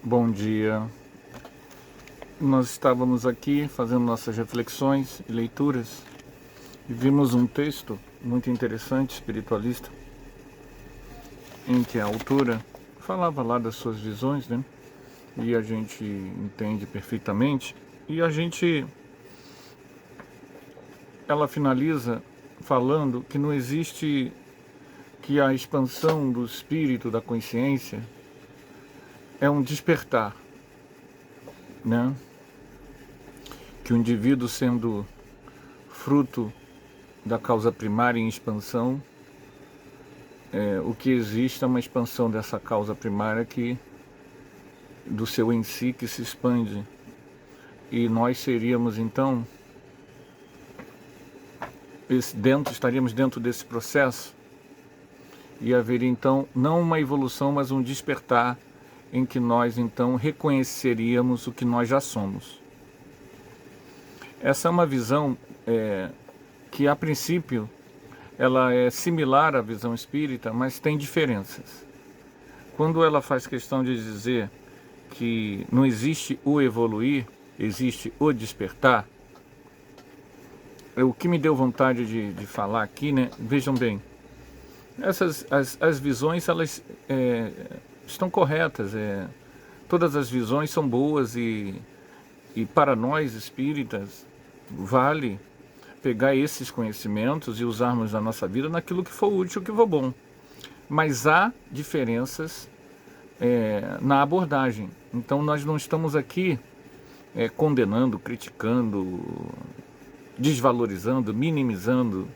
Bom dia. Nós estávamos aqui fazendo nossas reflexões e leituras e vimos um texto muito interessante, espiritualista, em que a autora falava lá das suas visões, né? E a gente entende perfeitamente. E ela finaliza falando que não existe, que a expansão do espírito, da consciência, é um despertar, né? Que o indivíduo, sendo fruto da causa primária em expansão, o que existe é uma expansão dessa causa primária do seu em si, que se expande. E nós seríamos então, estaríamos dentro desse processo, e haveria então não uma evolução, mas um despertar, em que nós então reconheceríamos o que nós já somos. Essa é uma visão que a princípio ela é similar à visão espírita, mas tem diferenças. Quando ela faz questão de dizer que não existe o evoluir, existe o despertar, o que me deu vontade de falar aqui, né? Vejam bem, as visões, elas estão corretas, todas as visões são boas, e para nós espíritas vale pegar esses conhecimentos e usarmos na nossa vida naquilo que for útil, que for bom. Mas há diferenças na abordagem. Então nós não estamos aqui condenando, criticando, desvalorizando, minimizando,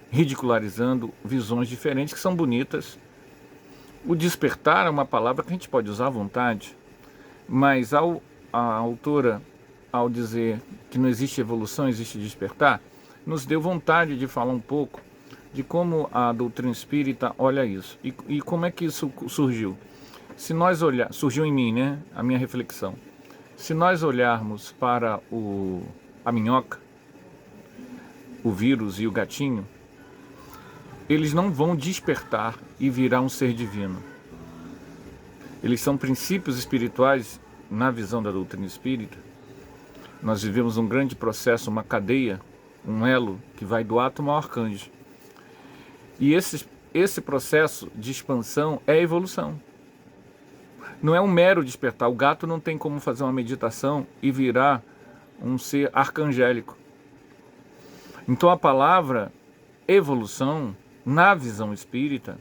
ridicularizando visões diferentes que são bonitas. O despertar é uma palavra que a gente pode usar à vontade, mas a autora, ao dizer que não existe evolução, existe despertar, nos deu vontade de falar um pouco de como a doutrina espírita olha isso e como é que isso surgiu. Se nós surgiu em mim, né, a minha reflexão. Se nós olharmos para a minhoca, o vírus e o gatinho, eles não vão despertar e virar um ser divino. Eles são princípios espirituais na visão da doutrina espírita. Nós vivemos um grande processo, uma cadeia, um elo que vai do átomo ao arcanjo. E esse processo de expansão é evolução. Não é um mero despertar. O gato não tem como fazer uma meditação e virar um ser arcangélico. Então a palavra evolução, na visão espírita,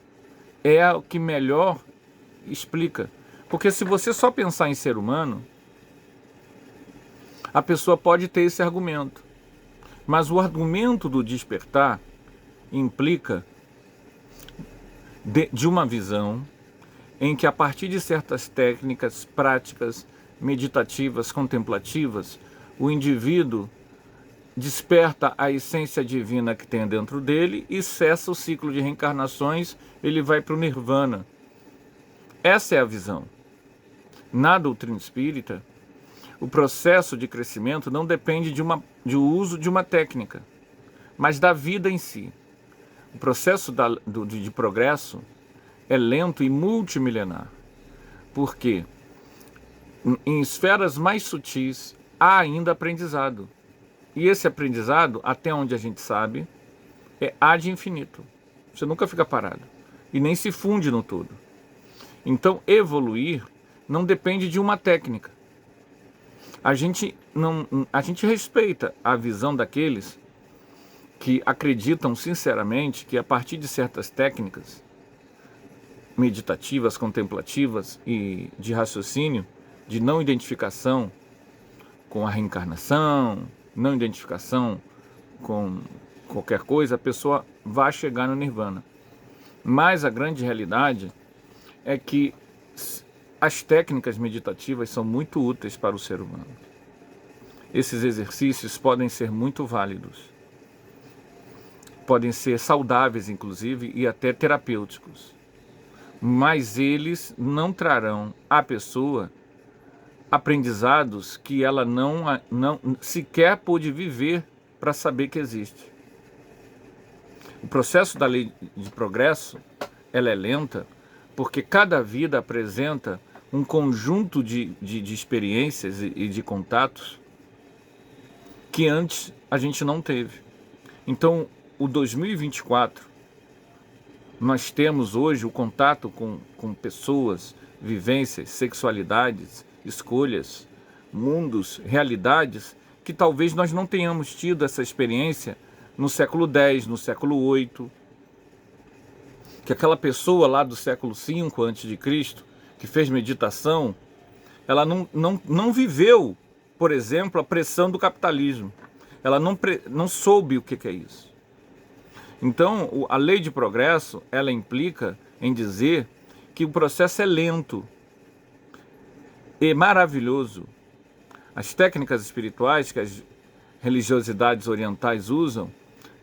é o que melhor explica. Porque se você só pensar em ser humano, a pessoa pode ter esse argumento. Mas o argumento do despertar implica de uma visão em que, a partir de certas técnicas, práticas meditativas, contemplativas, o indivíduo desperta a essência divina que tem dentro dele e cessa o ciclo de reencarnações, ele vai para o nirvana. Essa é a visão. Na doutrina espírita, o processo de crescimento não depende de uso de uma técnica, mas da vida em si. O processo de progresso é lento e multimilenar, porque em esferas mais sutis há ainda aprendizado. E esse aprendizado, até onde a gente sabe, é ad infinito. Você nunca fica parado e nem se funde no todo. Então, evoluir não depende de uma técnica. A gente respeita a visão daqueles que acreditam sinceramente que, a partir de certas técnicas meditativas, contemplativas e de raciocínio, de não identificação com a reencarnação, não identificação com qualquer coisa, a pessoa vai chegar no nirvana. Mas a grande realidade é que as técnicas meditativas são muito úteis para o ser humano. Esses exercícios podem ser muito válidos. Podem ser saudáveis, inclusive, e até terapêuticos. Mas eles não trarão à pessoa aprendizados que ela não sequer pôde viver para saber que existe. O processo da lei de progresso, ela é lenta, porque cada vida apresenta um conjunto de experiências e de contatos que antes a gente não teve. Então, o 2024, nós temos hoje o contato com pessoas, vivências, sexualidades, escolhas, mundos, realidades, que talvez nós não tenhamos tido essa experiência no século X, no século VIII, que aquela pessoa lá do século V a.C., que fez meditação, ela não viveu, por exemplo, a pressão do capitalismo. Ela não soube o que é isso. Então, a lei de progresso, ela implica em dizer que o processo é lento e maravilhoso. As técnicas espirituais que as religiosidades orientais usam,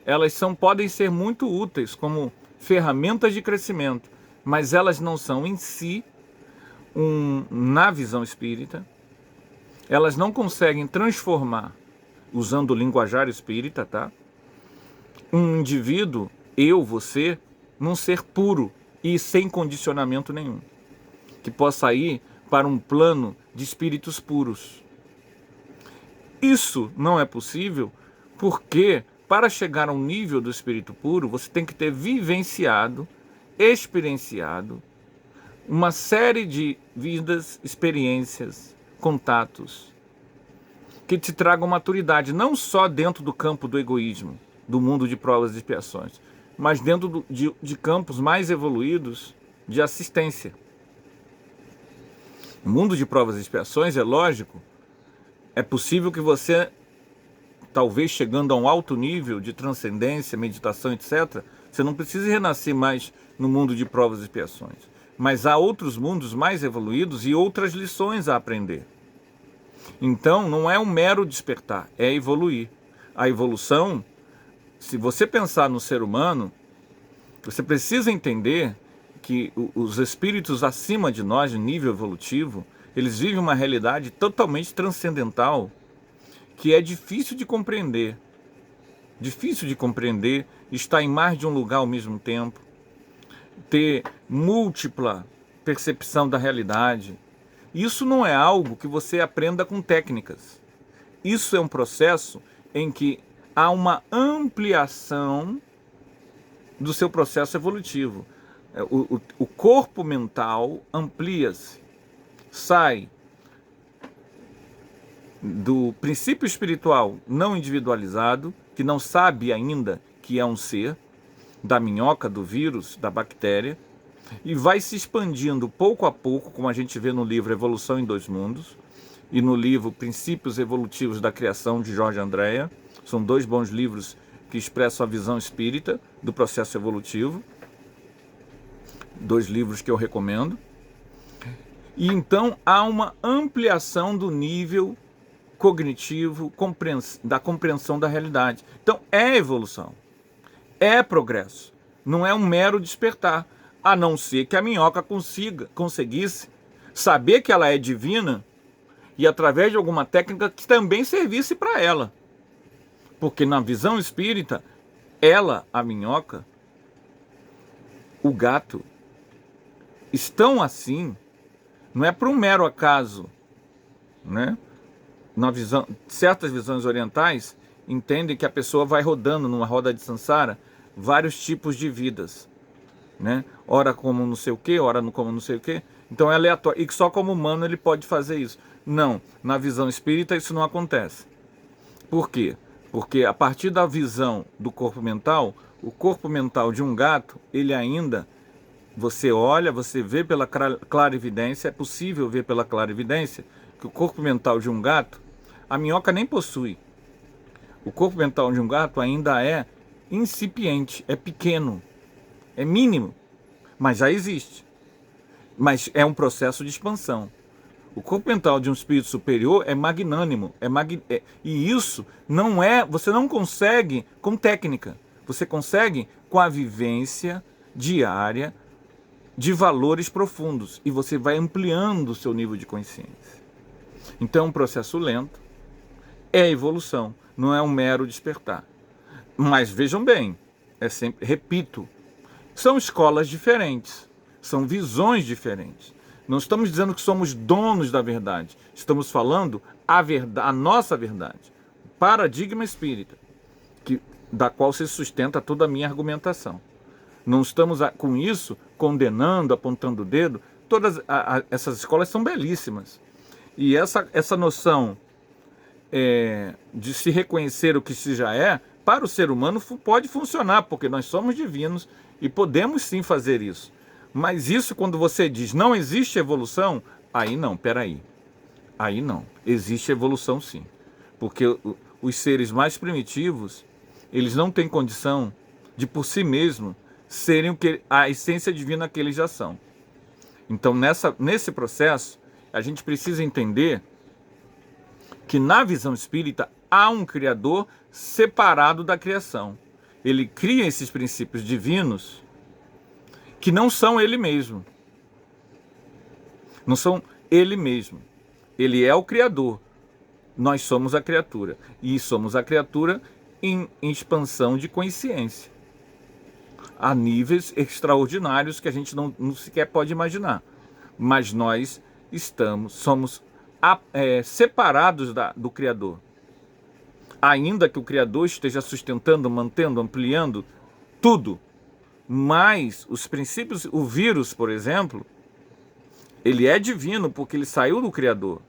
elas podem ser muito úteis como ferramentas de crescimento, mas elas não são em si, na visão espírita, elas não conseguem transformar, usando o linguajar espírita, tá? Um indivíduo, eu, você, num ser puro e sem condicionamento nenhum, que possa ir para um plano de espíritos puros. Isso não é possível porque, para chegar a um nível do espírito puro, você tem que ter vivenciado, experienciado uma série de vidas, experiências, contatos, que te tragam maturidade, não só dentro do campo do egoísmo, do mundo de provas e expiações, mas dentro de campos mais evoluídos de assistência. O mundo de provas e expiações, é lógico, é possível que você, talvez chegando a um alto nível de transcendência, meditação, etc., você não precise renascer mais no mundo de provas e expiações. Mas há outros mundos mais evoluídos e outras lições a aprender. Então, não é um mero despertar, é evoluir. A evolução, se você pensar no ser humano, você precisa entender que os espíritos acima de nós, de nível evolutivo, eles vivem uma realidade totalmente transcendental, que é difícil de compreender. Difícil de compreender, estar em mais de um lugar ao mesmo tempo, ter múltipla percepção da realidade. Isso não é algo que você aprenda com técnicas. Isso é um processo em que há uma ampliação do seu processo evolutivo. O corpo mental amplia-se, sai do princípio espiritual não individualizado, que não sabe ainda que é um ser, da minhoca, do vírus, da bactéria, e vai se expandindo pouco a pouco, como a gente vê no livro Evolução em Dois Mundos, e no livro Princípios Evolutivos da Criação, de Jorge Andréa. São dois bons livros que expressam a visão espírita do processo evolutivo. Dois livros que eu recomendo. E então há uma ampliação do nível cognitivo, da compreensão da realidade. Então é evolução, é progresso, não é um mero despertar, a não ser que a minhoca conseguisse saber que ela é divina e através de alguma técnica que também servisse para ela. Porque na visão espírita, ela, a minhoca, o gato, estão assim, não é por um mero acaso, né? Certas visões orientais entendem que a pessoa vai rodando numa roda de samsara vários tipos de vidas, né? Ora como não sei o que, ora como não sei o que. Então é aleatório. E que só como humano ele pode fazer isso. Não, na visão espírita isso não acontece. Por quê? Porque a partir da visão do corpo mental, o corpo mental de um gato, ele ainda, você olha, você vê pela clarividência, é possível ver pela clarividência que o corpo mental de um gato, a minhoca nem possui. O corpo mental de um gato ainda é incipiente, é pequeno, é mínimo, mas já existe. Mas é um processo de expansão. O corpo mental de um espírito superior é magnânimo, e isso não é, você não consegue com técnica, você consegue com a vivência diária de valores profundos, e você vai ampliando o seu nível de consciência. Então é um processo lento, é evolução, não é um mero despertar. Mas vejam bem, repito, são escolas diferentes, são visões diferentes. Não estamos dizendo que somos donos da verdade. Estamos falando a nossa verdade. Paradigma espírita, da qual se sustenta toda a minha argumentação. Não estamos com isso condenando, apontando o dedo. Todas essas escolas são belíssimas. E essa noção de se reconhecer o que se já é, para o ser humano pode funcionar, porque nós somos divinos e podemos sim fazer isso. Mas isso, quando você diz não existe evolução, aí não, peraí. Aí não, existe evolução sim. Porque os seres mais primitivos, eles não têm condição de por si mesmos serem a essência divina que eles já são. Então nesse processo, a gente precisa entender que na visão espírita há um Criador separado da criação. Ele cria esses princípios divinos que não são ele mesmo. Não são ele mesmo. Ele é o Criador. Nós somos a criatura. E somos a criatura em expansão de consciência. A níveis extraordinários que a gente não sequer pode imaginar. Mas nós somos separados do Criador. Ainda que o Criador esteja sustentando, mantendo, ampliando tudo. Mas os princípios, o vírus, por exemplo, ele é divino porque ele saiu do Criador.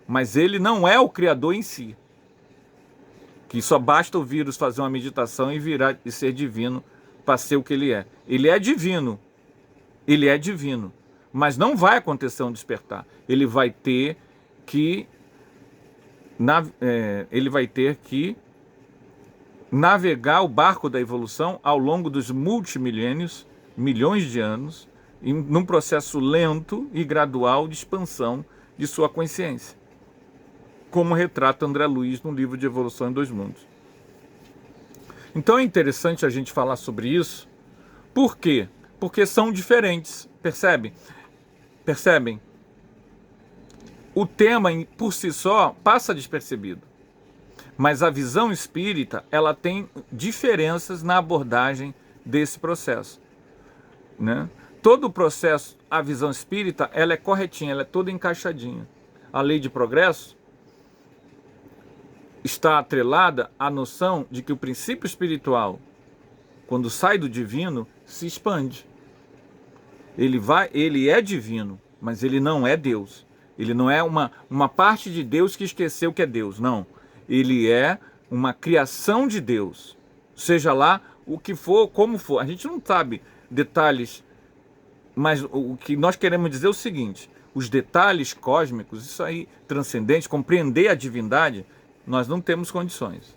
Mas ele não é o Criador em si. Que só basta o vírus fazer uma meditação e virar e ser divino para ser o que ele é. Ele é divino. Ele é divino. Mas não vai acontecer um despertar. Ele vai ter que navegar o barco da evolução ao longo dos multimilênios, milhões de anos, num processo lento e gradual de expansão de sua consciência. Como retrata André Luiz no livro de Evolução em Dois Mundos. Então é interessante a gente falar sobre isso. Por quê? Porque são diferentes, percebem? O tema por si só passa despercebido. Mas a visão espírita, ela tem diferenças na abordagem desse processo, né? Todo o processo, a visão espírita, ela é corretinha, ela é toda encaixadinha. A lei de progresso está atrelada à noção de que o princípio espiritual, quando sai do divino, se expande. Ele é divino, mas ele não é Deus. Ele não é uma parte de Deus que esqueceu que é Deus, não. Ele é uma criação de Deus, seja lá o que for, como for. A gente não sabe detalhes, mas o que nós queremos dizer é o seguinte: os detalhes cósmicos, isso aí, transcendente, compreender a divindade, nós não temos condições.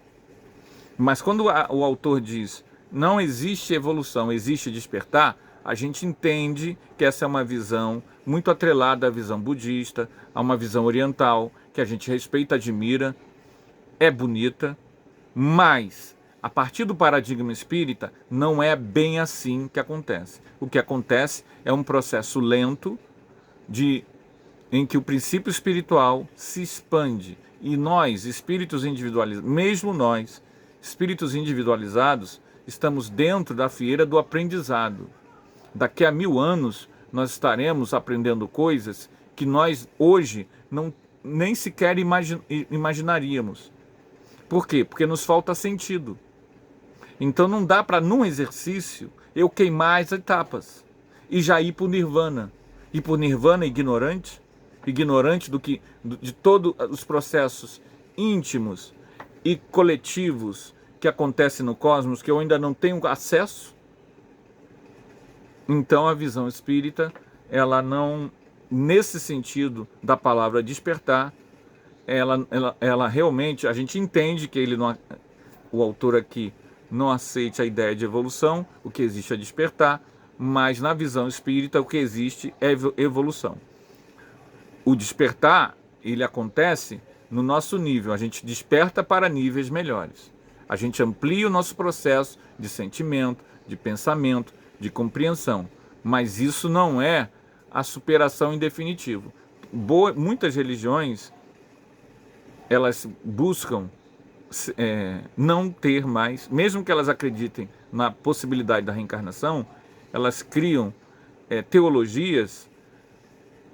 Mas quando o autor diz não existe evolução, existe despertar, a gente entende que essa é uma visão muito atrelada à visão budista, a uma visão oriental, que a gente respeita, admira, é bonita, mas a partir do paradigma espírita não é bem assim que acontece. O que acontece é um processo lento em que o princípio espiritual se expande e nós, espíritos individualizados, mesmo nós, espíritos individualizados, estamos dentro da fieira do aprendizado. Daqui a 1000 anos nós estaremos aprendendo coisas que nós hoje nem sequer imaginaríamos. Por quê? Porque nos falta sentido. Então não dá para, num exercício, eu queimar as etapas e já ir para o Nirvana. Ir para o Nirvana ignorante de todos os processos íntimos e coletivos que acontecem no cosmos, que eu ainda não tenho acesso. Então a visão espírita, ela não, nesse sentido da palavra despertar, ela realmente, a gente entende que o autor aqui não aceite a ideia de evolução, o que existe é despertar, mas na visão espírita o que existe é evolução. O despertar, ele acontece no nosso nível, a gente desperta para níveis melhores. A gente amplia o nosso processo de sentimento, de pensamento, de compreensão, mas isso não é a superação em definitivo. Muitas religiões, elas buscam não ter mais, mesmo que elas acreditem na possibilidade da reencarnação, elas criam teologias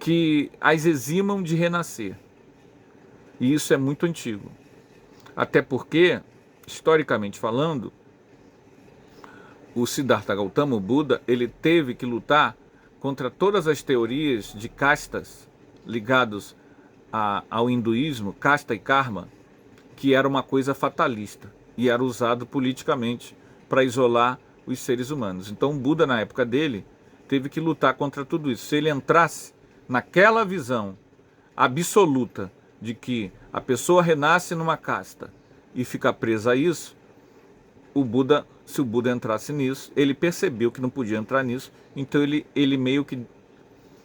que as eximam de renascer. E isso é muito antigo. Até porque, historicamente falando, o Siddhartha Gautama, o Buda, ele teve que lutar contra todas as teorias de castas ligados ao hinduísmo, casta e karma, que era uma coisa fatalista e era usado politicamente para isolar os seres humanos. Então o Buda, na época dele, teve que lutar contra tudo isso. Se ele entrasse naquela visão absoluta de que a pessoa renasce numa casta e fica presa a isso, o Buda, se o Buda entrasse nisso, ele percebeu que não podia entrar nisso, então ele meio que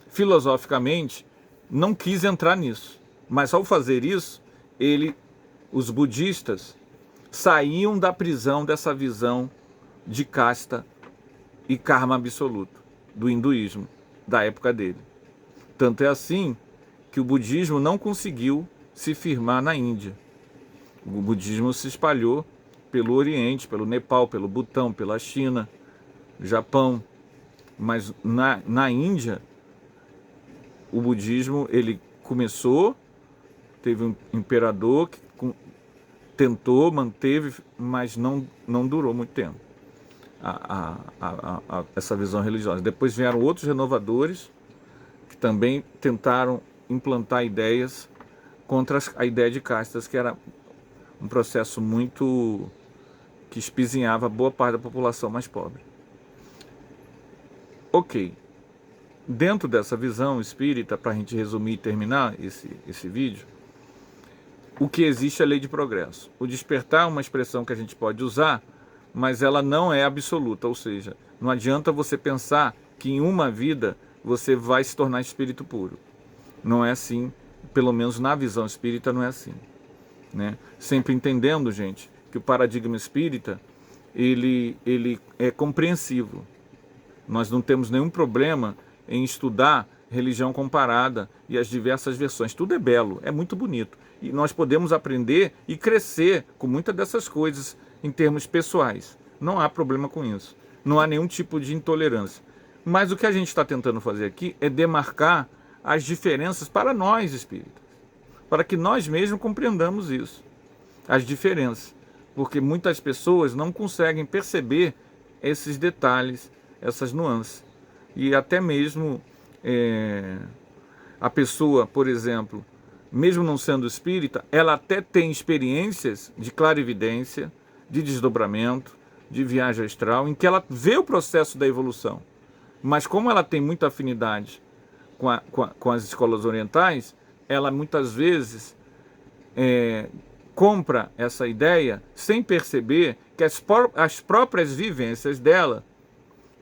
filosoficamente não quis entrar nisso. Mas ao fazer isso, os budistas saíam da prisão dessa visão de casta e karma absoluto do hinduísmo da época dele. Tanto é assim que o budismo não conseguiu se firmar na Índia. O budismo se espalhou pelo Oriente, pelo Nepal, pelo Butão, pela China, Japão. Mas na Índia, o budismo ele começou, teve um imperador que tentou, manteve, mas não durou muito tempo essa visão religiosa. Depois vieram outros renovadores que também tentaram implantar ideias contra a ideia de castas, que era um processo muito que espizinhava boa parte da população mais pobre. Ok. Dentro dessa visão espírita, para a gente resumir e terminar esse vídeo, o que existe é a lei de progresso. O despertar é uma expressão que a gente pode usar, mas ela não é absoluta, ou seja, não adianta você pensar que em uma vida você vai se tornar espírito puro. Não é assim, pelo menos na visão espírita não é assim, né? Sempre entendendo, gente, que o paradigma espírita ele é compreensivo. Nós não temos nenhum problema em estudar religião comparada e as diversas versões. Tudo é belo, é muito bonito. E nós podemos aprender e crescer com muitas dessas coisas em termos pessoais. Não há problema com isso. Não há nenhum tipo de intolerância. Mas o que a gente está tentando fazer aqui é demarcar as diferenças para nós espíritas, para que nós mesmos compreendamos isso, as diferenças. Porque muitas pessoas não conseguem perceber esses detalhes, essas nuances. E até mesmo a pessoa, por exemplo, mesmo não sendo espírita, ela até tem experiências de clarividência, de desdobramento, de viagem astral, em que ela vê o processo da evolução. Mas como ela tem muita afinidade com as escolas orientais, ela muitas vezes compra essa ideia sem perceber que as próprias vivências dela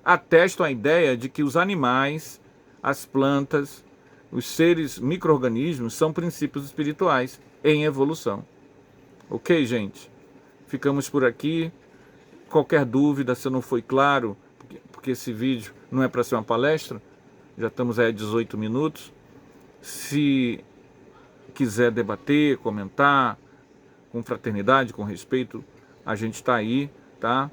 atestam a ideia de que os animais, as plantas, os seres micro-organismos são princípios espirituais em evolução. Ok, gente? Ficamos por aqui. Qualquer dúvida, se não foi claro, porque esse vídeo não é para ser uma palestra, já estamos aí a 18 minutos. Se quiser debater, comentar, com fraternidade, com respeito, a gente está aí, tá?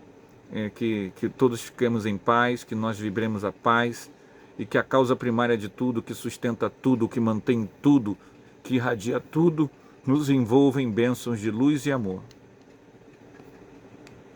Que todos fiquemos em paz, que nós vibremos a paz e que a causa primária de tudo, que sustenta tudo, que mantém tudo, que irradia tudo, nos envolva em bênçãos de luz e amor.